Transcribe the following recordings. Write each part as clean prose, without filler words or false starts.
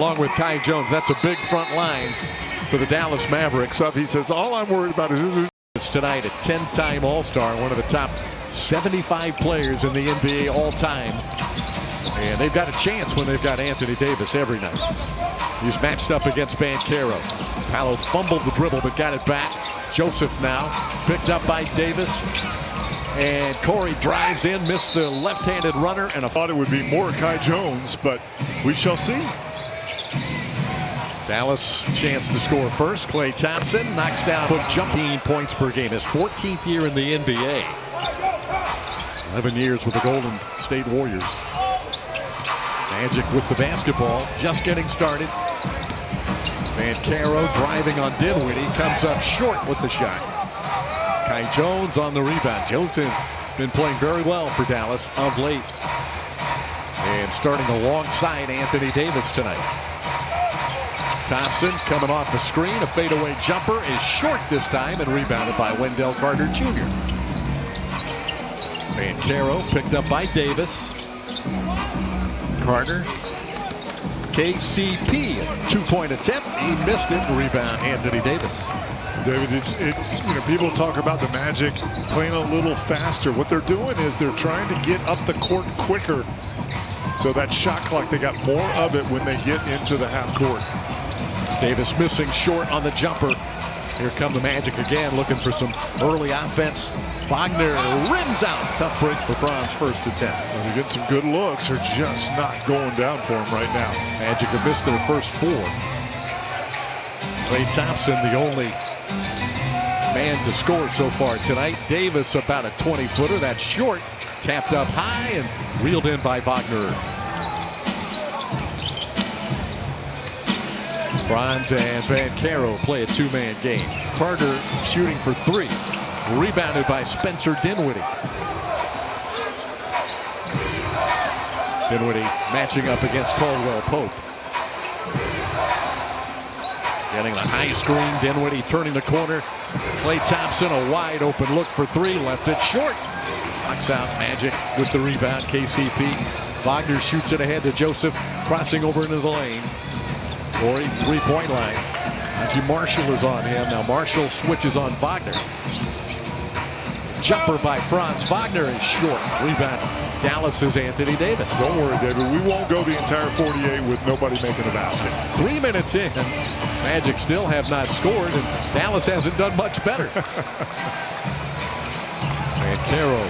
Along with Kai Jones. That's a big front line for the Dallas Mavericks. He says, all I'm worried about is tonight, a 10-time All-Star, one of the top 75 players in the NBA all-time. And they've got a chance when they've got Anthony Davis every night. He's matched up against Banchero. Paolo fumbled the dribble but got it back. Joseph now picked up by Davis. And Corey drives in, missed the left-handed runner. And I thought it would be more Kai Jones, but we shall see. Dallas chance to score first. Klay Thompson knocks down, put jumping points per game. His 14th year in the NBA. 11 years with the Golden State Warriors. Magic with the basketball, just getting started. Banchero driving on Dinwiddie, comes up short with the shot. Kai Jones on the rebound. Jones has been playing very well for Dallas of late. And starting alongside Anthony Davis tonight. Thompson coming off the screen. A fadeaway jumper is short this time and rebounded by Wendell Carter Jr. Banchero picked up by Davis. Carter. KCP, a two-point attempt. He missed it. Rebound, Anthony Davis. David, it's people talk about the Magic playing a little faster. What they're doing is they're trying to get up the court quicker. So that shot clock, they got more of it when they get into the half court. Davis missing short on the jumper. Here come the Magic again, looking for some early offense. Wagner rims out. Tough break for Franz, first attempt. Well, they're getting some good looks. They're just not going down for him right now. Magic have missed their first four. Klay Thompson, the only man to score so far tonight. Davis about a 20-footer. That's short. Tapped up high and reeled in by Wagner. Franz and Banchero play a two-man game. Carter shooting for three. Rebounded by Spencer Dinwiddie. Dinwiddie matching up against Caldwell Pope. Getting the high screen. Dinwiddie turning the corner. Klay Thompson, a wide open look for three. Left it short. Knocks out Magic with the rebound. KCP. Wagner shoots it ahead to Joseph. Crossing over into the lane. Corey, three-point line. Monty Marshall is on him. Now Marshall switches on Wagner. Jumper by Franz. Wagner is short. Rebound. Dallas's Anthony Davis. Don't worry, David. We won't go the entire 48 with nobody making a basket. 3 minutes in. Magic still have not scored, and Dallas hasn't done much better. Banchero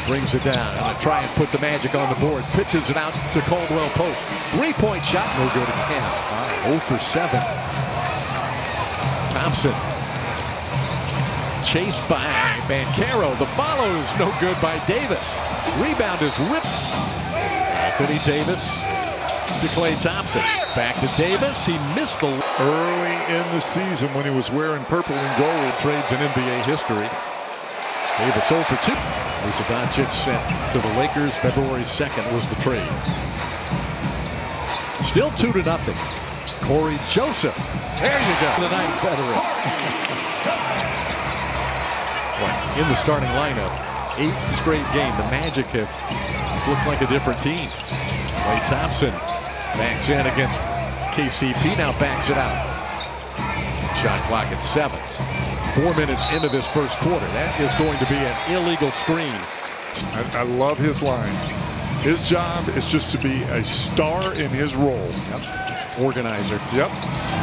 brings it down. Gonna try and put the Magic on the board. Pitches it out to Caldwell Pope. Three-point shot, no good again. 0 for 7. Thompson. Chased by Banchero. The follow is no good by Davis. Rebound is ripped. Anthony Davis to Klay Thompson. Back to Davis. He missed the early in the season when he was wearing purple and gold. Trades in NBA history. Davis 0 for 2. Luka Doncic sent to the Lakers. February 2nd was the trade. Still 2-0. Corey Joseph. There you go. The night veteran. In the starting lineup. 8th straight game. The Magic have looked like a different team. Klay Thompson backs in against KCP. Now backs it out. Shot clock at 7. 4 minutes into this first quarter. That is going to be an illegal screen. I love his line. His job is just to be a star in his role. Yep. Organizer. Yep.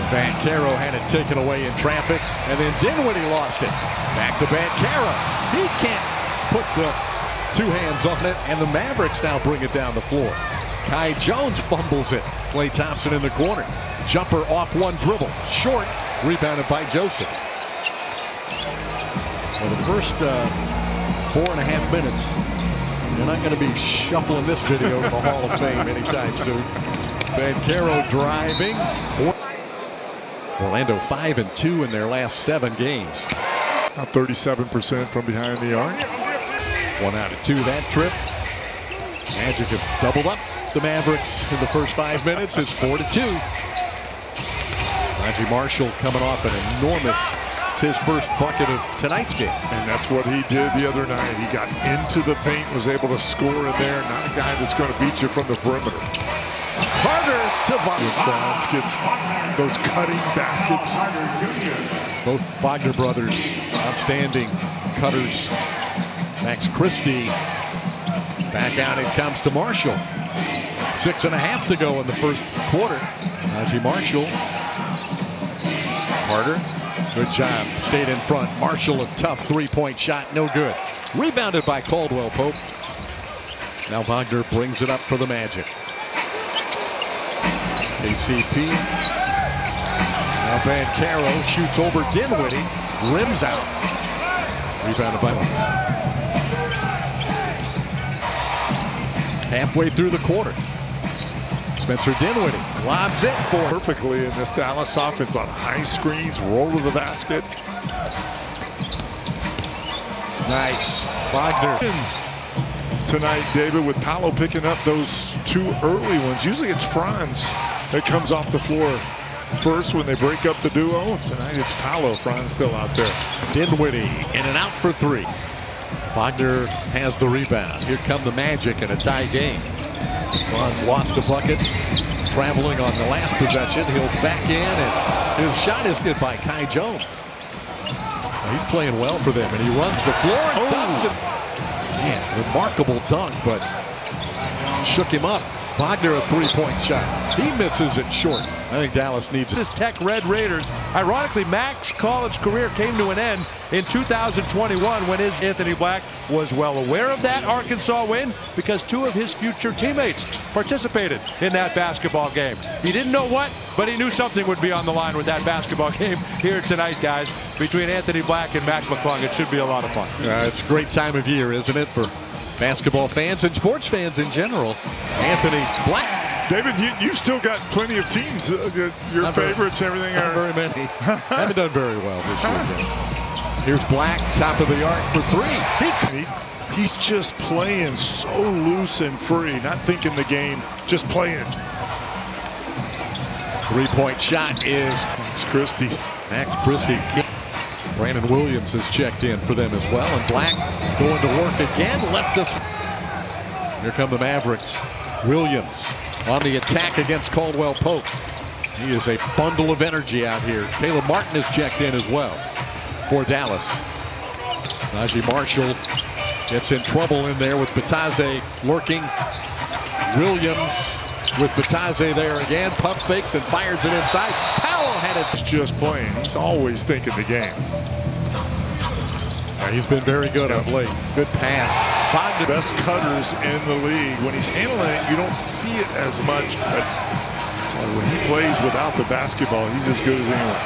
Banchero had it taken away in traffic, and then Dinwiddie lost it. Back to Banchero. He can't put the two hands on it, and the Mavericks now bring it down the floor. Kai Jones fumbles it. Klay Thompson in the corner. Jumper off one dribble. Short. Rebounded by Joseph. Well, the first 4.5 minutes, you're not going to be shuffling this video in the Hall of Fame anytime soon. Banchero driving. Orlando 5-2 in their last 7 games. 37% from behind the arc. 1 out of 2 that trip. Magic have doubled up the Mavericks in the first 5 minutes. It's 4-2. Monty Marshall coming off an enormous. It's his first bucket of tonight's game. And that's what he did the other night. He got into the paint, was able to score in there. Not a guy that's going to beat you from the perimeter. Carter to Wagner. Franz gets those cutting baskets. Both Wagner brothers, outstanding cutters. Max Christie back out. It comes to Marshall. 6.5 to go in the first quarter. Najee Marshall. Carter, good job. Stayed in front. Marshall, a tough three-point shot. No good. Rebounded by Caldwell Pope. Now Wagner brings it up for the Magic. KCP. Now Bancaro shoots over Dinwiddie. Rims out. Rebounded by Lewis. Halfway through the quarter. Spencer Dinwiddie lobs it for Perfectly in this Dallas offense. A lot of high screens, roll to the basket. Nice. Wagner. Tonight, David, with Paolo picking up those two early ones. Usually it's Franz that comes off the floor first when they break up the duo. Tonight it's Paolo. Franz still out there. Dinwiddie in and out for three. Wagner has the rebound. Here come the Magic in a tie game. Franz lost a bucket. Traveling on the last possession. He'll back in, and his shot is good by Kai Jones. He's playing well for them, and he runs the floor and dunks it. Man, remarkable dunk, but shook him up. Wagner, a three-point shot. He misses it short. I think Dallas needs it. This Tech Red Raiders. Ironically, Mac's college career came to an end in 2021 when his Anthony Black was well aware of that Arkansas win because two of his future teammates participated in that basketball game. He didn't know what, but he knew something would be on the line with that basketball game here tonight, guys. Between Anthony Black and Mac McClung, it should be a lot of fun. It's a great time of year, isn't it, for basketball fans and sports fans in general. Anthony Black. David, you've still got plenty of teams. Your Not favorites, everything. Not very many. Haven't done very well this year. Here's Black, top of the arc for three. He's just playing so loose and free, not thinking the game, just playing. Three-point shot is Max Christie. Max Christie. Brandon Williams has checked in for them as well, and Black going to work again. Left us. Here come the Mavericks. Williams on the attack against Caldwell Pope. He is a bundle of energy out here. Caleb Martin has checked in as well for Dallas. Najee Marshall gets in trouble in there with Batase lurking. Williams with Batase there again. Pump fakes and fires it inside. Powell had it. He's just playing. He's always thinking the game. He's been very good of late. Good pass. The best cutters in the league. When he's handling it, you don't see it as much. But when he plays without the basketball, he's as good as anyone.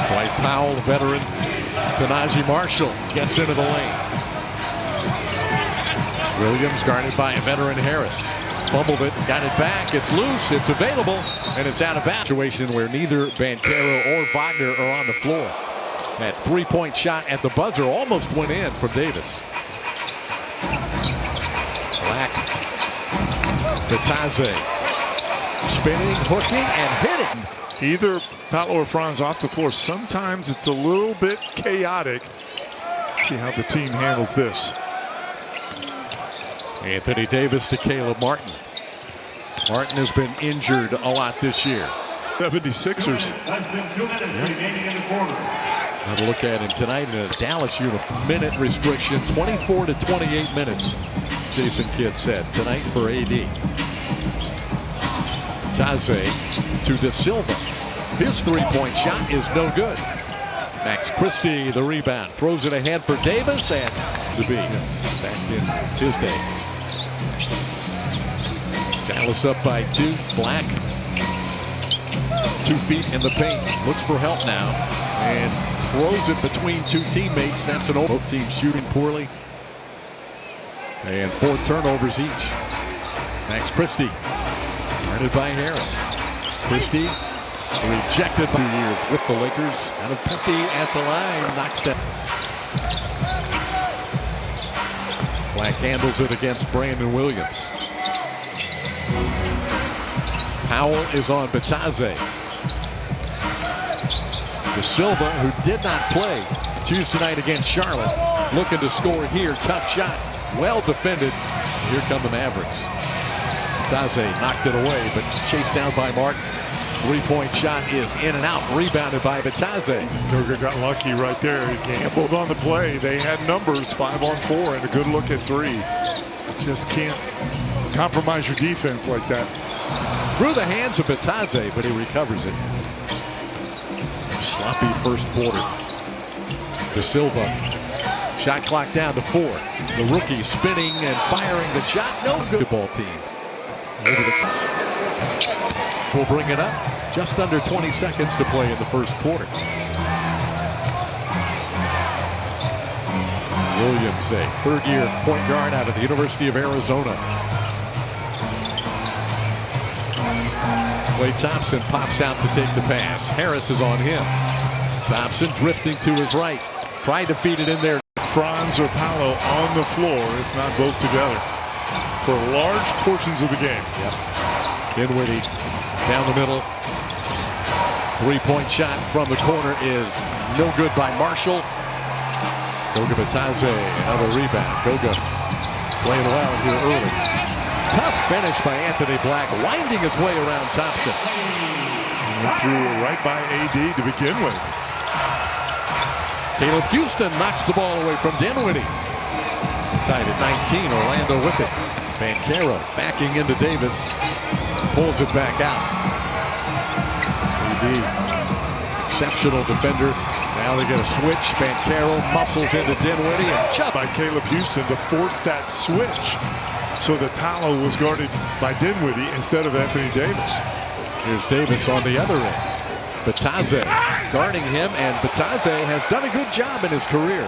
Dwight Powell, veteran, to Najee Marshall, gets into the lane. Williams guarded by a veteran Harris. Fumbled it, got it back, it's loose, it's available, and it's out of bounds. Situation where neither Bancaro or Wagner are on the floor. That three-point shot at the buzzer almost went in from Davis. Black, Batase, spinning, hooking, and hitting. Either Paolo or Franz off the floor. Sometimes it's a little bit chaotic. See how the team handles this. Anthony Davis to Caleb Martin. Martin has been injured a lot this year. 76ers. Have a look at him tonight in a Dallas uniform. Minute restriction, 24 to 28 minutes, Jason Kidd said tonight for AD. Taze to De Silva. His three-point shot is no good. Max Christie, the rebound, throws it ahead for Davis, and to be back in his day. Dallas up by 2. Black, 2 feet in the paint, looks for help now, and throws it between two teammates. That's an over. Both teams shooting poorly, and 4 turnovers each. Max Christie, guarded by Harris. Christie rejected by 2 years with the Lakers. Out of Pepe at the line, knocks down. Black handles it against Brandon Williams. Powell is on Batase. De Silva, who did not play Tuesday night against Charlotte, looking to score here. Tough shot, well defended. Here come the Mavericks. Batadze knocked it away, but chased down by Martin. Three-point shot is in and out, rebounded by Batadze. Goga got lucky right there. He gambled on the play. They had numbers, 5 on 4, and a good look at 3. Just can't compromise your defense like that. Through the hands of Batadze, but he recovers it. Sloppy first quarter. De Silva. Shot clock down to 4. The rookie spinning and firing the shot. No good. Ball team. Over the will bring it up. Just under 20 seconds to play in the first quarter. Williams, a third-year point guard out of the University of Arizona. Klay Thompson pops out to take the pass. Harris is on him. Thompson drifting to his right. Tried to feed it in there. Franz or Paolo on the floor, if not both together, for large portions of the game. Yep. Dinwiddie down the middle. Three-point shot from the corner is no good by Marshall. Goga Batadze, another rebound. Goga playing well here early. Tough finish by Anthony Black, winding his way around Thompson. And threw it right by AD to begin with. Caleb Houston knocks the ball away from Dinwiddie. Tied at 19, Orlando with it. Banchero backing into Davis. Pulls it back out. AD, exceptional defender. Now they get a switch. Banchero muscles into Dinwiddie and jump By Caleb Houston to force that switch so that Paolo was guarded by Dinwiddie instead of Anthony Davis. Here's Davis on the other end. Batadze guarding him, and Batadze has done a good job in his career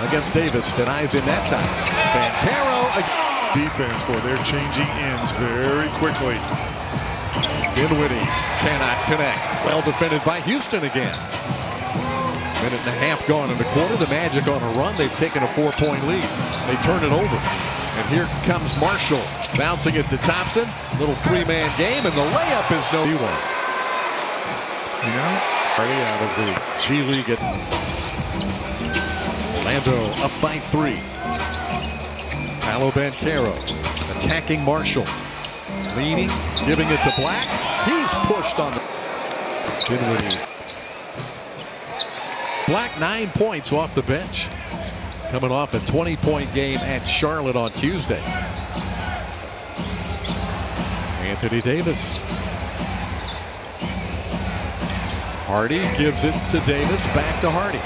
against Davis. Denies him that time. Banchero again. Defense, boy, they're changing ends very quickly. Dinwiddie cannot connect. Well defended by Houston again. Minute and a half gone in the quarter. The Magic on a run. They've taken a 4-point lead. They turn it over. And here comes Marshall. Bouncing it to Thompson. Little three-man game, and the layup is no one. You know? Party out of the G League at Orlando up by 3. Paolo Banchero attacking Marshall. Leaning, giving it to Black. He's pushed on the Dinwiddie. Black 9 points off the bench. Coming off a 20-point game at Charlotte on Tuesday. Anthony Davis. Hardy gives it to Davis. Back to Hardy.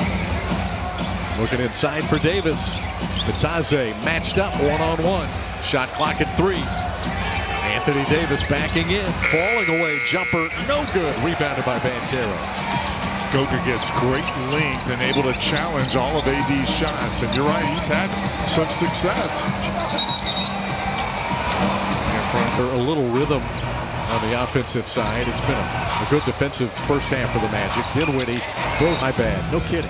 Looking inside for Davis. Batadze matched up one-on-one. Shot clock at 3. Anthony Davis backing in. Falling away. Jumper no good. Rebounded by Banchero. Goga gets great length and able to challenge all of AD's shots. And you're right, he's had some success. A little rhythm on the offensive side. It's been a good defensive first half for the Magic. Dinwiddie throws my bad. No kidding.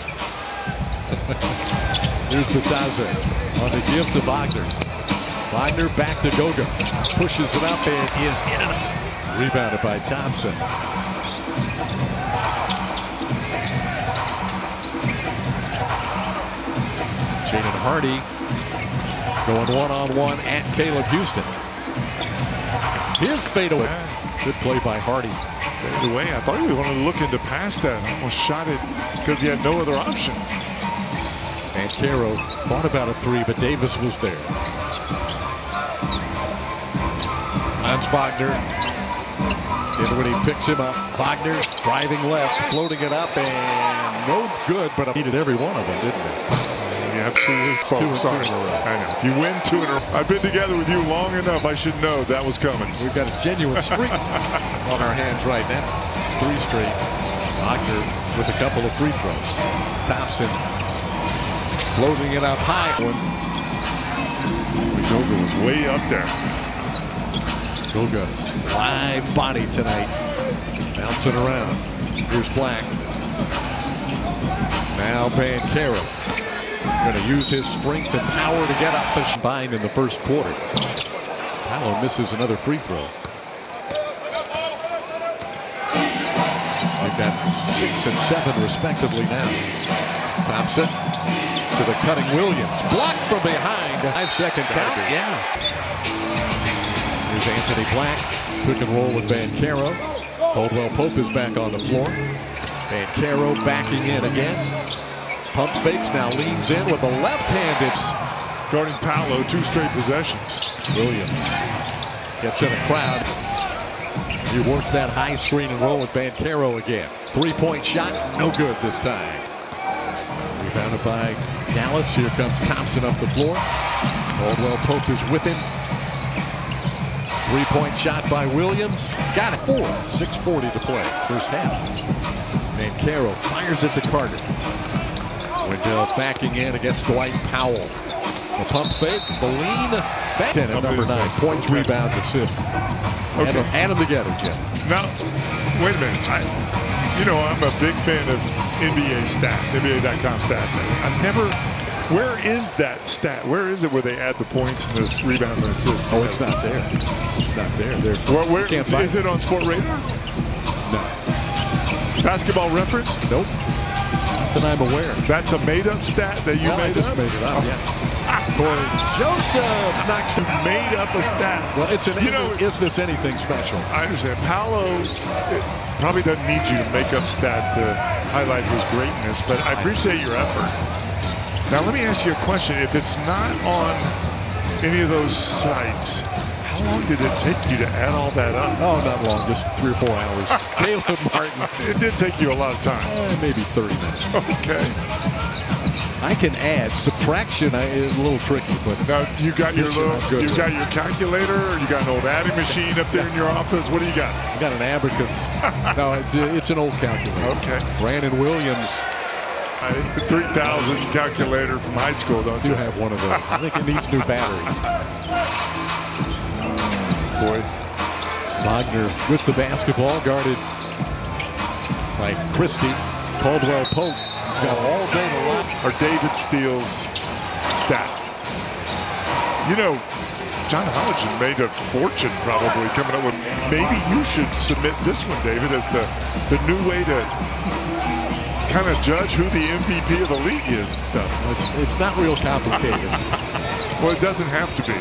Here's Batadze on the give to Wagner. Wagner back to Goga. Pushes it up and is in and out. Rebounded by Thompson. Jaden Hardy going one-on-one at Caleb Houston. His fadeaway. Good play by Hardy. Fadeaway. I thought he wanted to look into past that. Almost shot it because he had no other option. Banchero thought about a 3, but Davis was there. Hans Wagner. Dinwiddie picks him up. Wagner driving left, floating it up, and no good, but I needed every one of them, didn't they? Absolutely. Two Sorry. in a row. I know. If you win 2 in a row. I've been together with you long enough. I should know that was coming. We've got a genuine streak on our hands right now. 3 straight. Wagner with a couple of free throws. Thompson floating it up high. Goga was way up there. Goga, live body tonight. Bouncing around. Here's Black. Now Banchero. Going to use his strength and power to get up the combined in the first quarter. Paolo misses another free throw. They've got 6 and 7 respectively now. Thompson to the cutting Williams. Blocked from behind. 5-second count. Yeah. Here's Here's Anthony Black. Pick and roll with Banchero. Caldwell Pope is back on the floor. Banchero backing in again. Pump fakes, now leans in with a left-handed. Guarding Paolo, 2 straight possessions. Williams gets in a crowd. He works that high screen and roll with Banchero again. 3-point shot, no good this time. Rebounded by Dallas. Here comes Thompson up the floor. Caldwell Pope is with him. 3-point shot by Williams. Got it. 6:40 to play. First half. Banchero fires it to Carter. Wendell backing in against Dwight Powell. The pump fake. Beline back in at number 9. Points, rebounds, assist. Okay. Add them together, Jim. Now, wait a minute. I'm a big fan of NBA stats, NBA.com stats. I've never. Where is that stat? Where is it where they add the points and the rebounds and assists? Oh, it's not there. It's not there. Where Can't find is it on Sport Radar? No. Basketball Reference? Nope. That I'm aware. That's a made-up stat that you made up? Made it up, yeah. Corey Joseph knocks him. Made up a stat. Well, it's an. Is this anything special? I understand. Paolo probably doesn't need you to make up stats to highlight his greatness, but I appreciate your effort. Now, let me ask you a question. If it's not on any of those sites, how long did it take you to add all that up? Oh, not long. Just 3 or 4 hours. Caleb Martin. It did take you a lot of time. Maybe 30 minutes. Okay. I can add. Subtraction is a little tricky, but now you got your calculator, or you got an old adding machine up there in your office. What do you got? I got an abacus. No, it's an old calculator. Okay. Brandon Williams. 3000 calculator from high school, don't you? You have one of those. I think it needs new batteries. Boy. Wagner with the basketball, guarded by Christie. Caldwell Pope. He's got all day to watch. Or David Steele's stat. John Hodgson made a fortune probably coming up with. Maybe you should submit this one, David, as the new way to kind of judge who the MVP of the league is and stuff. It's not real complicated. Well, it doesn't have to be.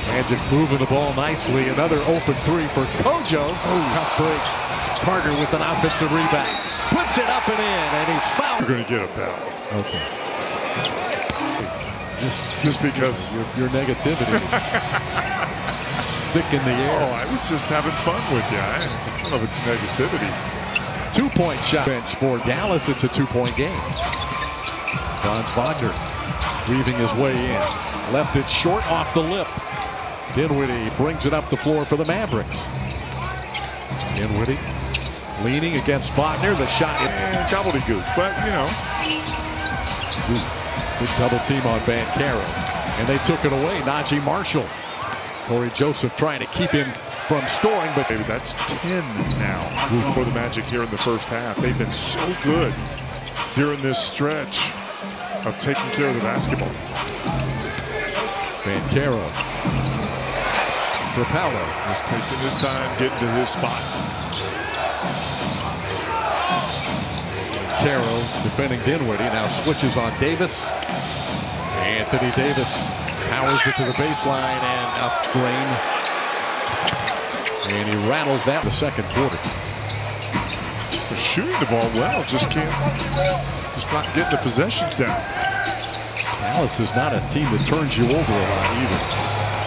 Magic moving the ball nicely. Another open 3 for Kojo. Tough break. Carter with an offensive rebound. Puts it up and in, and he's fouled. You're going to get a foul. Okay. Just because your negativity is thick in the air. Oh, I was just having fun with you. I don't know if it's negativity. 2-point shot bench for Dallas. It's a 2-point game. Franz Wagner weaving his way in. Left it short off the lip. Dinwiddie brings it up the floor for the Mavericks. Dinwiddie leaning against Wagner. The shot is gobbledygook, but Good double team on Banchero. And they took it away. Najee Marshall. Corey Joseph trying to keep him from scoring, but maybe that's 10 now for the Magic here in the first half. They've been so good during this stretch of taking care of the basketball. Banchero. Rapallo just taking his time, getting to his spot. Banchero defending Dinwiddie, now switches on Davis. Anthony Davis powers it to the baseline and up drain. And he rattles that in the second quarter. They're shooting the ball well, just not getting the possessions down. Dallas is not a team that turns you over a lot either.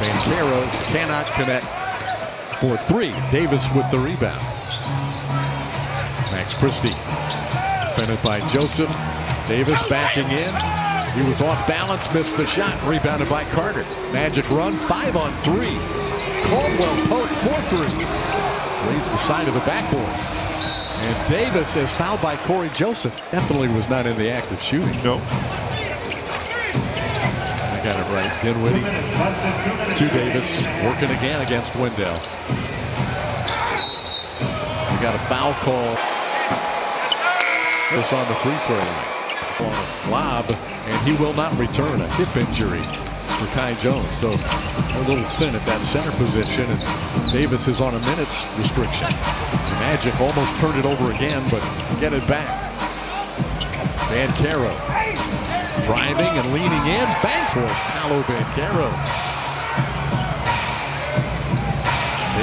Banchero cannot connect for 3. Davis with the rebound. Max Christie defended by Joseph. Davis backing in. He was off balance, missed the shot. Rebounded by Carter. Magic run, 5 on 3. Caldwell Pope for 3. Leaves the side of the backboard. And Davis is fouled by Corey Joseph. Definitely was not in the act of shooting. No. I got it right. Dinwiddie to Davis. Working again against Wendell. We got a foul call. This on the free throw line. On a lob, and he will not return. A hip injury for Kai Jones. So a little thin at that center position, and Davis is on a minutes restriction. The Magic almost turned it over again, but get it back. Banchero driving and leaning in. Banks for Paolo Banchero.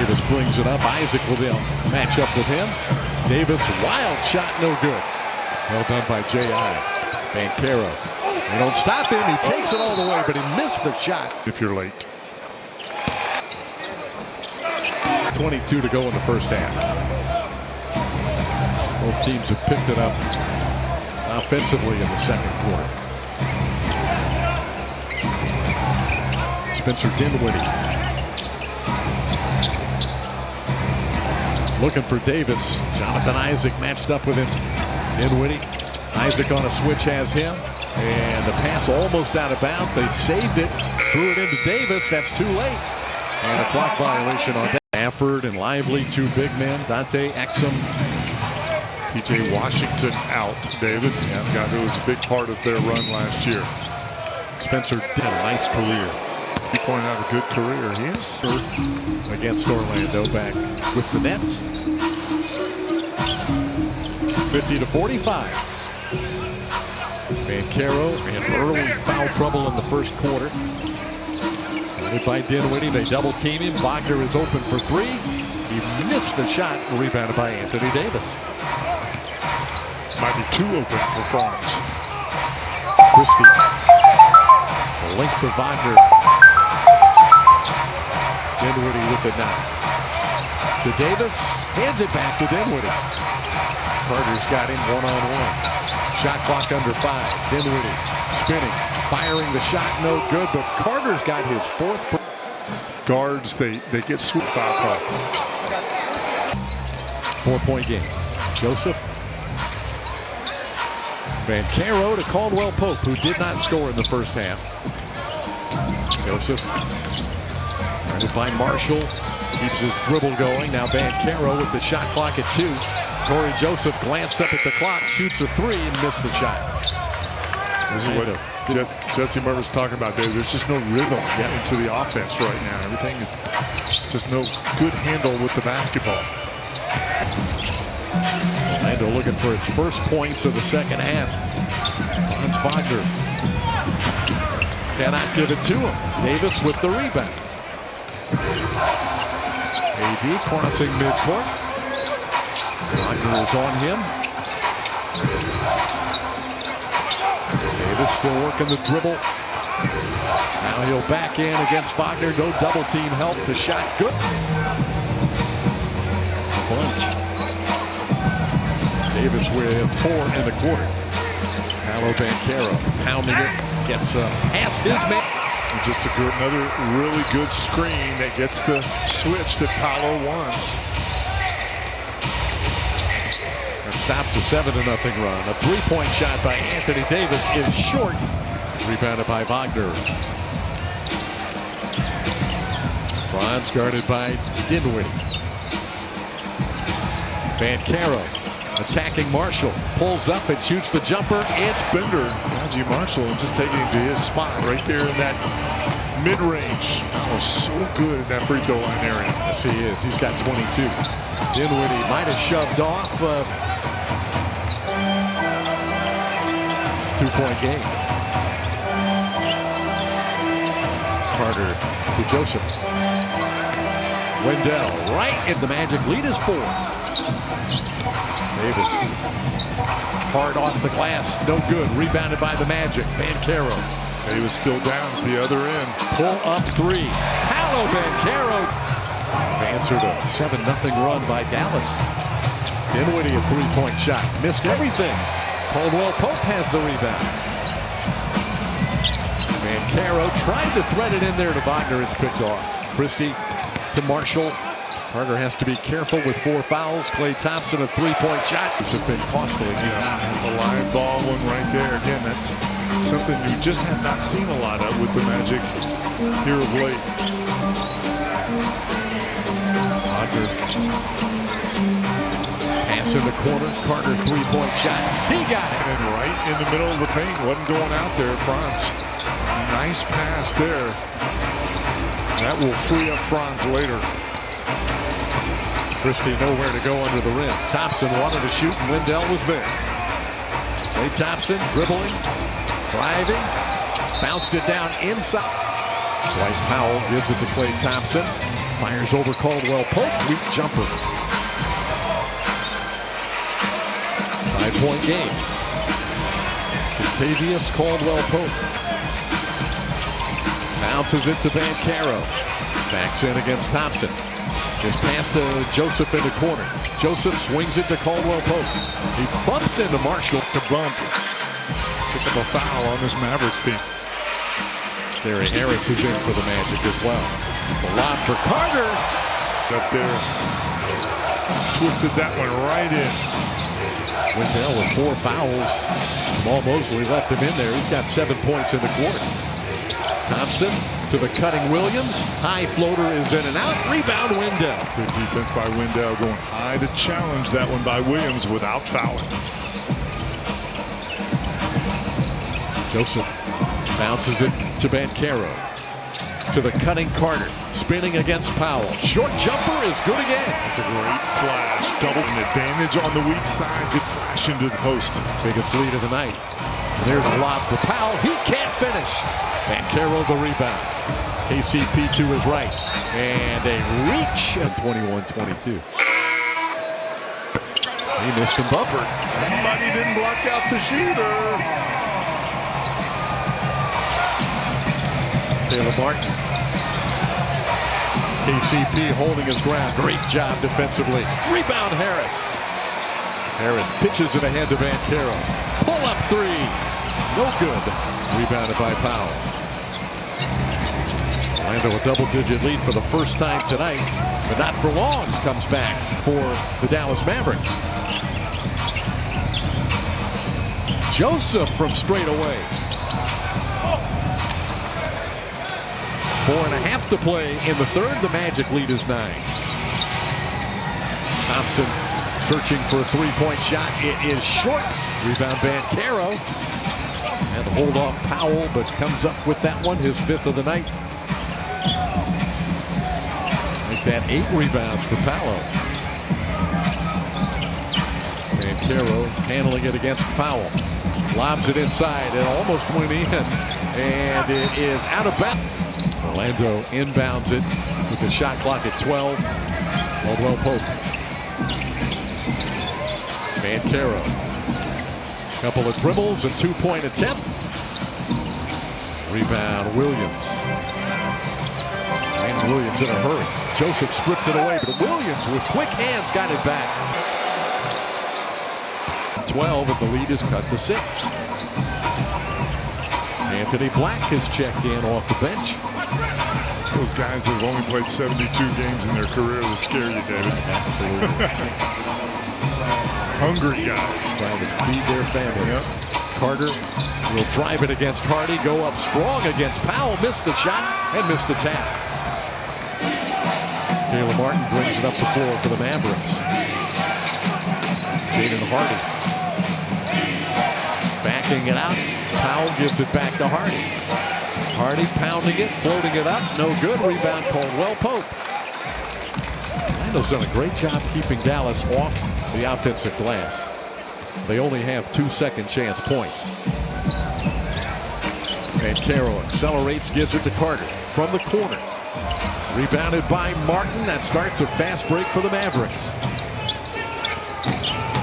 Davis brings it up. Isaac will then match up with him. Davis, wild shot, no good. Well done by J.I. Banchero. They don't stop him. He takes it all the way, but he missed the shot. If you're late. 22 to go in the first half. Both teams have picked it up offensively in the second quarter. Spencer Dinwiddie looking for Davis. Jonathan Isaac matched up with him. Dinwiddie. Isaac on a switch has him. And the pass almost out of bounds. They saved it. Threw it into Davis. That's too late. And a clock violation on Stafford and Lively, two big men. Dante Exum. P.J. Washington out, David. Yeah, it was a big part of their run last year. Spencer did a nice career. You point out a good career. He is. Against Orlando back with the Nets. 50-45. Banchero in early foul trouble in the first quarter. Hit by Dinwiddie. They double team him. Wagner is open for three. He missed the shot. Rebounded by Anthony Davis. Might be too open for Franz. Christie. The length for Wagner. Dinwiddie with it now. To Davis. Hands it back to Dinwiddie. Carter's got him one-on-one. Shot clock under 5. Dinwiddie spinning. Firing the shot. No good, but Carter's got his fourth. Guards, they get sweet foul call. 4-point game. Joseph. Banchero to Caldwell Pope, who did not score in the first half. Joseph. Guarded by Marshall. Keeps his dribble going. Now Banchero with the shot clock at 2. Corey Joseph glanced up at the clock, shoots a 3 and missed the shot. This is what Jesse Murray was talking about, Dave. There's just no rhythm into the offense right now. Everything is just no good handle with the basketball. Orlando looking for its first points of the second half. Franz Wagner cannot give it to him. Davis with the rebound. AD crossing midcourt. Wagner is on him. Davis still working the dribble. Now he'll back in against Wagner. No double team help. The shot good. Bunch. Davis with 4 in the quarter. Paolo Banchero pounding it. Gets past his man. And just another really good screen that gets the switch that Paolo wants. Stops a 7-0 run. A 3-point shot by Anthony Davis is short. Rebounded by Wagner. Franz guarded by Dinwiddie. Banchero attacking Marshall. Pulls up and shoots the jumper. It's Bender. Najee Marshall just taking him to his spot right there in that mid-range. Oh, so good in that free throw line area. Yes, he is. He's got 22. Dinwiddie might have shoved off. 2-point game. Carter to Joseph. Wendell right in the Magic. Lead is 4. Davis hard off the glass. No good. Rebounded by the Magic. Banchero. Davis still down at the other end. Pull up 3. Paolo Banchero. Answered a 7-0 run by Dallas. Dinwiddie a 3-point shot. Missed everything. Caldwell Pope has the rebound. Banchero tried to thread it in there to Wagner. It's picked off. Christie to Marshall. Carter has to be careful with 4 fouls. Klay Thompson a 3-point shot. Which has been costly. Yeah, that's a live ball one right there. Again, that's something you just have not seen a lot of with the Magic here of late. Wagner. Pass in the corner. Carter 3-point shot. He got it. And right in the middle of the paint. Wasn't going out there. Franz. Nice pass there. That will free up Franz later. Christie nowhere to go under the rim. Thompson wanted to shoot, and Wendell was there. Klay Thompson dribbling, driving, bounced it down inside. Dwight Powell gives it to Klay Thompson. Fires over Caldwell Pope. Weak jumper. 5-point game. Contavious Caldwell Pope. Bounces it to Bancaro. Backs in against Thompson. His pass to Joseph in the corner. Joseph swings it to Caldwell Pope. He bumps into Marshall. To bump. Pick up a foul on this Mavericks team. Gary Harris is in for the Magic as well. The lob for Carter. Up there. Twisted that one right in. Wendell with 4 fouls. Jamal Mosley left him in there. He's got 7 points in the quarter. Thompson to the cutting Williams. High floater is in and out. Rebound Wendell. Good defense by Wendell, going high to challenge that one by Williams without fouling. Joseph bounces it to Bancaro. To the cutting Carter. Spinning against Powell. Short jumper is good again. It's a great flash. Double an advantage on the weak side. Good flash into the post. Biggest lead of the night. And there's a lob for Powell. He can't finish. Bancaro the rebound. KCP to his right. And a reach at 21-22. He missed him buffer. Somebody didn't block out the shooter. Caleb Martin. KCP holding his ground. Great job defensively. Rebound Harris. Harris pitches it ahead to Bancaro. Pull up 3. No good. Rebounded by Powell. Orlando a double-digit lead for the first time tonight, but not for long. Comes back for the Dallas Mavericks. Joseph from straight away. 4.5 to play in the third. The Magic lead is 9. Thompson searching for a 3-point shot. It is short. Rebound Bancaro. And hold off Powell, but comes up with that one, his 5th of the night. Make that 8 rebounds for Powell. Bancaro handling it against Powell. Lobs it inside. It almost went in. And it is out of bounds. Orlando inbounds it with the shot clock at 12. Caldwell Pope. Bancaro. Couple of dribbles and 2-point attempt. Rebound Williams. And Williams in a hurry. Joseph stripped it away, but Williams with quick hands got it back. 12, and the lead is cut to 6. Anthony Black has checked in off the bench. It's those guys that have only played 72 games in their career that scare you, David. Absolutely. Hungry guys. Trying to feed their families. Yep. Carter will drive it against Hardy, go up strong against Powell, missed the shot and missed the tap. Caleb Martin brings it up the floor for the Mavericks. Jaden Hardy backing it out. Powell gives it back to Hardy. Hardy pounding it, floating it up. No good. Rebound Caldwell Pope. Orlando's done a great job keeping Dallas off the offensive glass. They only have 2 second chance points. Bancaro accelerates, gives it to Carter from the corner. Rebounded by Martin. That starts a fast break for the Mavericks.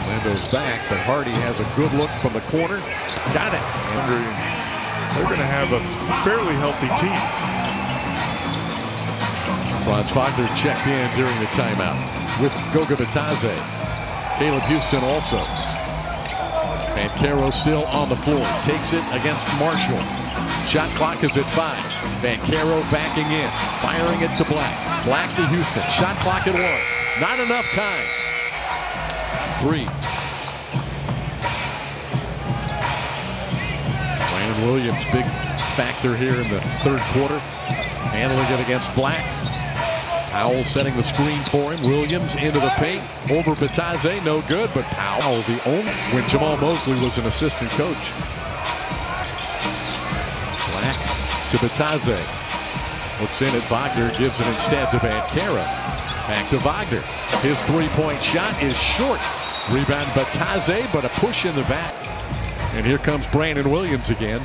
Orlando's back, but Hardy has a good look from the corner. Got it. They're going to have a fairly healthy team. Franz Wagner checked in during the timeout with Goga Bitadze. Caleb Houston also. Bancaro still on the floor. Takes it against Marshall. Shot clock is at 5. Bancaro backing in. Firing it to Black. Black to Houston. Shot clock at 1. Not enough time. 3. Brandon Williams, big factor here in the third quarter. Handling it against Black. Powell setting the screen for him. Williams into the paint. Over Bitadze, no good, but Powell the only when Jamal Mosley was an assistant coach. Black to Bitadze. Looks in at Wagner, gives it instead to Bancaro. Back to Wagner. His 3-point shot is short. Rebound Bitadze, but a push in the back. And here comes Brandon Williams again,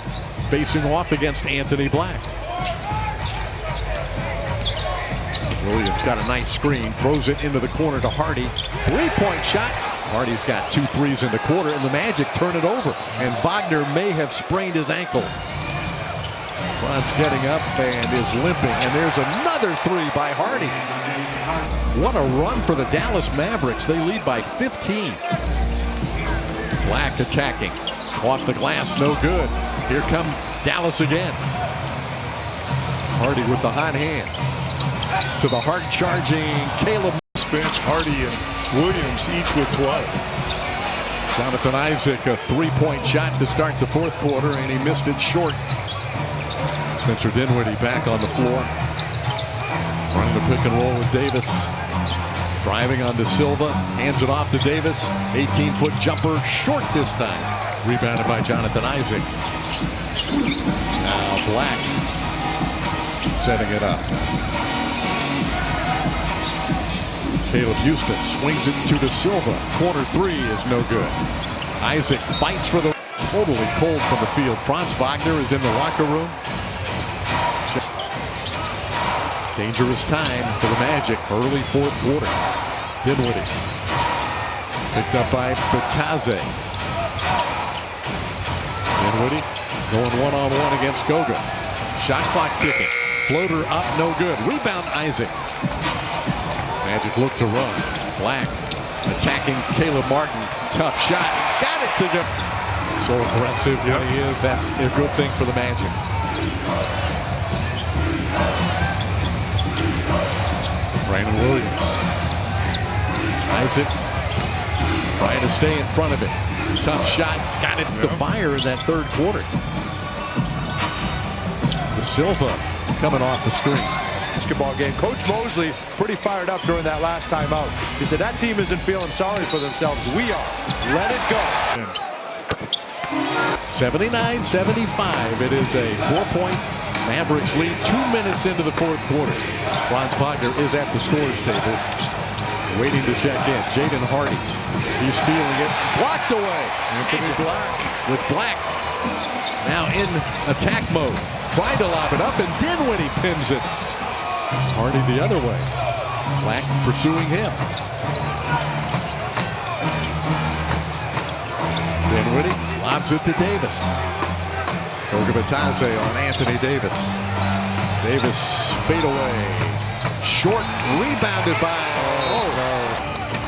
facing off against Anthony Black. Williams got a nice screen, throws it into the corner to Hardy. Three-point shot. Hardy's got 2 threes in the quarter, and the Magic turn it over. And Wagner may have sprained his ankle. Franz getting up and is limping, and there's another 3 by Hardy. What a run for the Dallas Mavericks. They lead by 15. Black attacking. Off the glass, no good. Here come Dallas again. Hardy with the hot hand. To the hard-charging Caleb. Bench, Hardy and Williams each with 12. Jonathan Isaac, a 3-point shot to start the 4th quarter, and he missed it short. Spencer Dinwiddie back on the floor. Running the pick and roll with Davis. Driving onto Silva. Hands it off to Davis. 18-foot jumper, short this time. Rebounded by Jonathan Isaac. Now Black setting it up. Caleb Houston swings it to Silva. Corner 3 is no good. Isaac fights for the totally cold from the field. Franz Wagner is in the locker room. Dangerous time for the Magic. Early 4th quarter. Dinwiddie. Picked up by Bataze. Dinwiddie going one-on-one against Goga. Shot clock ticking. Floater up, no good. Rebound Isaac. Magic look to run. Black attacking Caleb Martin. Tough shot. Got it to go. So aggressive when he is. That's a good thing for the Magic. Brandon Williams. Isaac trying to stay in front of it. Tough shot. Got it to fire in that 3rd quarter. The Silva coming off the screen. Basketball game. Coach Mosley pretty fired up during that last timeout. He said that team isn't feeling sorry for themselves. We are. Let it go. 79-75. It is a 4-point Mavericks lead 2 minutes into the 4th quarter. Franz Wagner is at the scorer's table, waiting to check in. Jaden Hardy. He's feeling it. Blocked away. Anthony Black. With Black now in attack mode. Tried to lob it up, and Dinwiddie pins it. Hardy the other way. Black pursuing him. Dinwiddie lobs it to Davis. Goga Bataze on Anthony Davis. Davis fade away. Short, rebounded by. Oh no.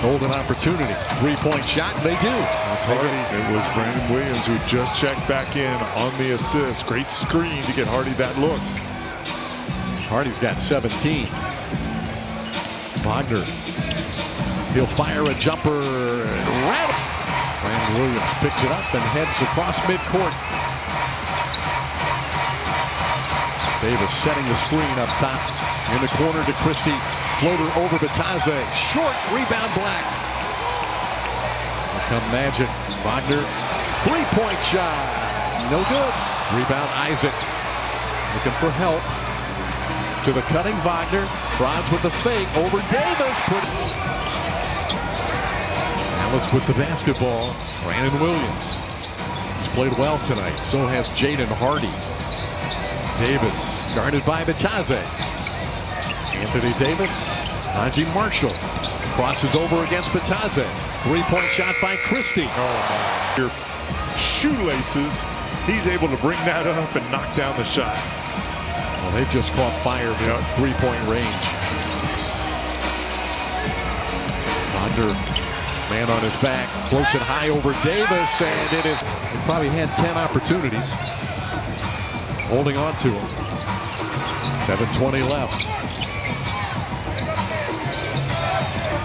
Golden opportunity. 3-point shot. They do. That's Hardy. It was Brandon Williams who just checked back in on the assist. Great screen to get Hardy that look. Hardy's got 17. Wagner. He'll fire a jumper. Brandon Williams picks it up and heads across midcourt. Davis setting the screen up top. In the corner to Christie. Floater over Bataze. Short. Rebound Black. Here come Magic. Wagner. 3-point shot. No good. Rebound Isaac. Looking for help. To the cutting Wagner. Franz with the fake over Davis. Dallas with the basketball. Brandon Williams. He's played well tonight. So has Jaden Hardy. Davis guarded by Bataze. Anthony Davis. Najee Marshall. Crosses over against Bataze. 3-point shot by Christie. Oh, your shoelaces. He's able to bring that up and knock down the shot. Well, they've just caught fire from 3-point range. Wagner, man on his back, floats it high over Davis, and it is. He probably had 10 opportunities. Holding on to him. 7:20 left.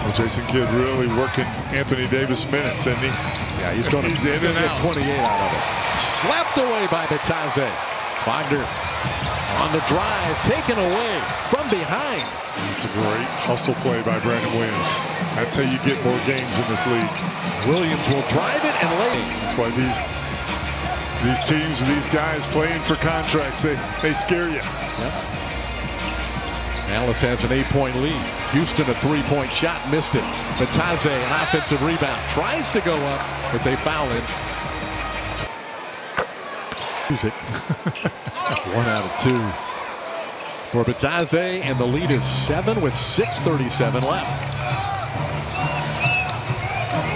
Well, Jason Kidd really working Anthony Davis minutes, isn't he? Yeah, he's going to in and get out. 28 out of it. Slapped away by Bataze. Wagner on the drive, taken away from behind. It's a great hustle play by Brandon Williams. That's how you get more games in this league. Williams will drive it and lay. That's why these teams and these guys playing for contracts, they scare you. Yep. Dallas has an 8-point lead. Houston a 3-point shot, missed it. Bataze, an offensive rebound, tries to go up, but they foul him. Music. 1 out of 2 for Bataze, and the lead is 7 with 6:37 left.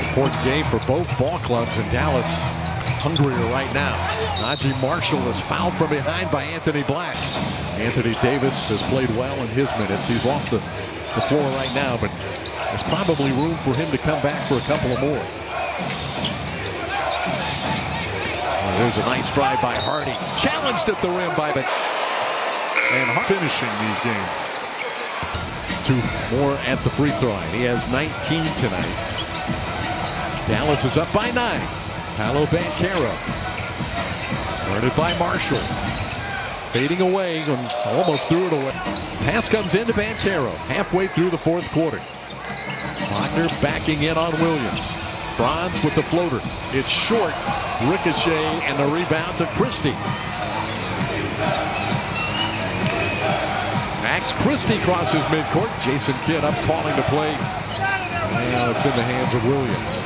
Important game for both ball clubs, and Dallas hungrier right now. Najee Marshall is fouled from behind by Anthony Black. Anthony Davis has played well in his minutes. He's off the floor right now, but there's probably room for him to come back for a couple of more. There's a nice drive by Hardy. Challenged at the rim by the... And finishing these games. 2 more at the free throw line. He has 19 tonight. Dallas is up by 9. Paolo Banchero. Guarded by Marshall. Fading away and almost threw it away. Pass comes into Banchero halfway through the 4th quarter. Wagner backing in on Williams. Franz with the floater. It's short. Ricochet and the rebound to Christie. Max Christie crosses midcourt. Jason Kidd up calling the play. Now it's in the hands of Williams.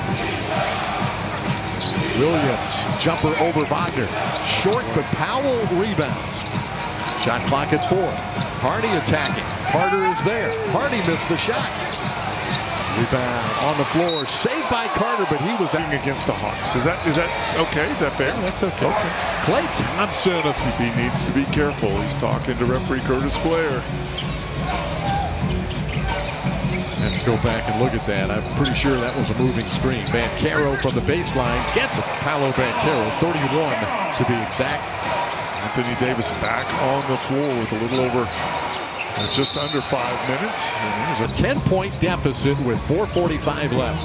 Williams, jumper over Wagner. Short, but Powell rebounds. Shot clock at 4. Hardy attacking. Carter is there. Hardy missed the shot. Rebound on the floor. Saved by Carter, but he was against the Hawks. Is that okay? Is that fair? Yeah, that's okay. Klay Thompson. He needs to be careful. He's talking to referee Curtis Blair. Let's go back and look at that. I'm pretty sure that was a moving screen. Banchero from the baseline gets it. Paolo Banchero, 31 to be exact. Anthony Davis back on the floor with a little over, just under 5 minutes. And there's a 10-point deficit with 4:45 left.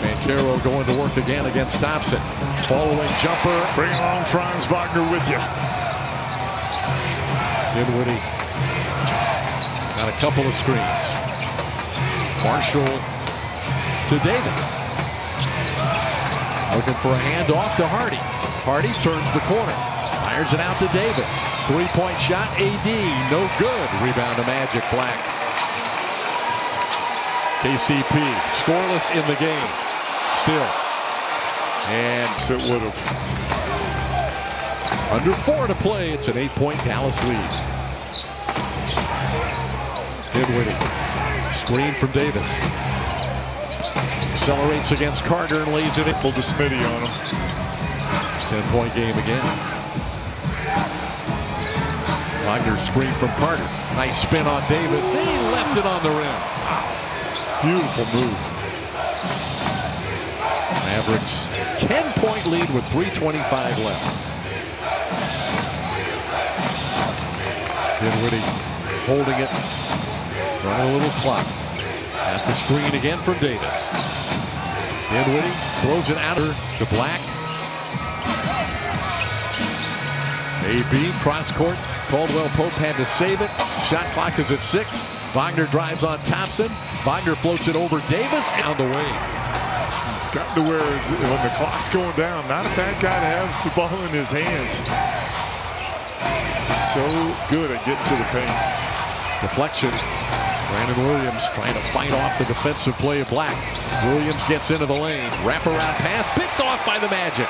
Banchero going to work again against Thompson. Following jumper. Bring along Franz Wagner with you. Dinwiddie got a couple of screens. Marshall to Davis. Looking for a handoff to Hardy. Hardy turns the corner. Fires it out to Davis. 3-point shot. AD. No good. Rebound to Magic. Black. KCP scoreless in the game. Still. And it would have. Under 4 to play. It's an 8-point Dallas lead. Dinwiddie. Screen from Davis. Accelerates against Carter and lays it in. Pulled to Smitty on him. 10-point game again. Wagner screen from Carter. Nice spin on Davis. He left it on the rim. Beautiful move. Mavericks 10-point lead with 3:25 left. Dinwiddie holding it. Running a little clock. At the screen again from Davis. Dinwiddie throws it out to Black. AB cross court. Caldwell Pope had to save it. Shot clock is at 6. Wagner drives on Thompson. Wagner floats it over Davis. Down the way. Gotten to where when the clock's going down, not a bad guy to have the ball in his hands. So good at getting to the paint. Deflection. Brandon Williams trying to fight off the defensive play of Black. Williams gets into the lane. Wraparound pass. Picked off by the Magic.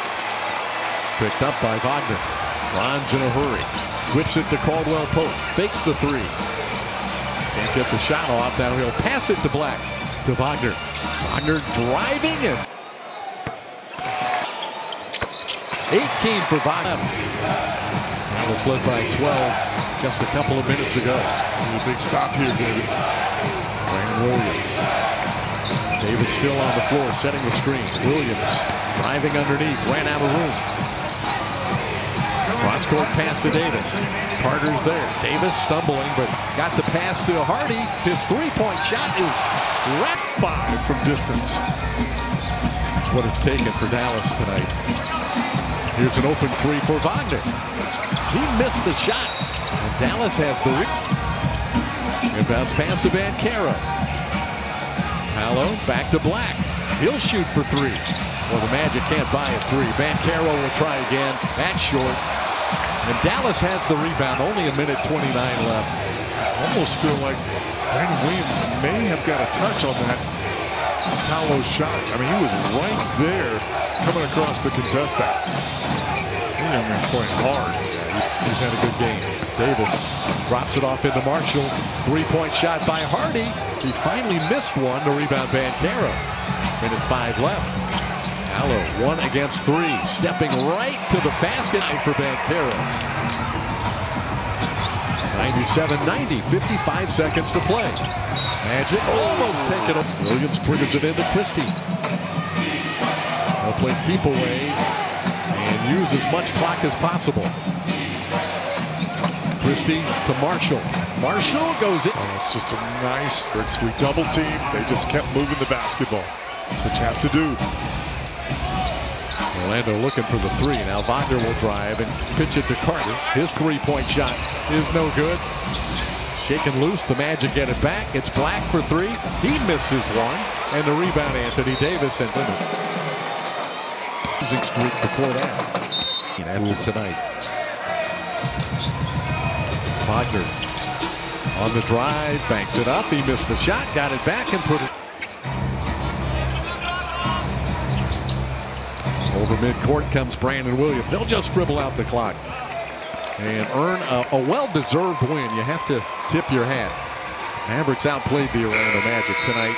Picked up by Wagner. Franz in a hurry. Whips it to Caldwell Pope. Fakes the 3. Can't get the shot off. Now he'll pass it to Black. To Wagner. Wagner driving and 18 for Wagner. Dallas led by 12 just a couple of minutes ago. A big stop here, David. Brandon Williams. Davis still on the floor, setting the screen. Williams driving underneath, ran out of room. Cross-court pass to Davis. Carter's there. Davis stumbling, but got the pass to Hardy. His 3-point shot is wrapped 5 from distance. That's what it's taken for Dallas tonight. Here's an open 3 for Wagner. He missed the shot. And Dallas has the inbounds pass to Banchero. Paolo back to Black. He'll shoot for 3. Well, the Magic can't buy a 3. Banchero will try again. That's short. And Dallas has the rebound. Only a minute 29 left. Almost feel like Brandon Williams may have got a touch on that Paolo shot. I mean, he was right there coming across to contest that. Williams playing hard. Yeah, he's had a good game. Davis drops it off into Marshall. Three-point shot by Hardy. He finally missed one to rebound Banchero. Minute 5 left. Allo 1 against 3. Stepping right to the basket for Banchero. 97-90. 55 seconds to play. Magic almost taken up. Williams triggers it into Christie. They'll play keep away and use as much clock as possible. Christie to Marshall. Marshall goes in. Oh, it's just a nice, we double team. They just kept moving the basketball. That's what you have to do. Orlando looking for the 3. Now Wagner will drive and pitch it to Carter. His three-point shot is no good. Shaken loose. The Magic get it back. It's Black for 3. He misses one. And the rebound, Anthony Davis. And losing streak before that. After tonight. Wagner on the drive, banks it up. He missed the shot, got it back, and put it over midcourt. Comes Brandon Williams. They'll just dribble out the clock and earn a well-deserved win. You have to tip your hat. Mavericks outplayed the Orlando Magic tonight.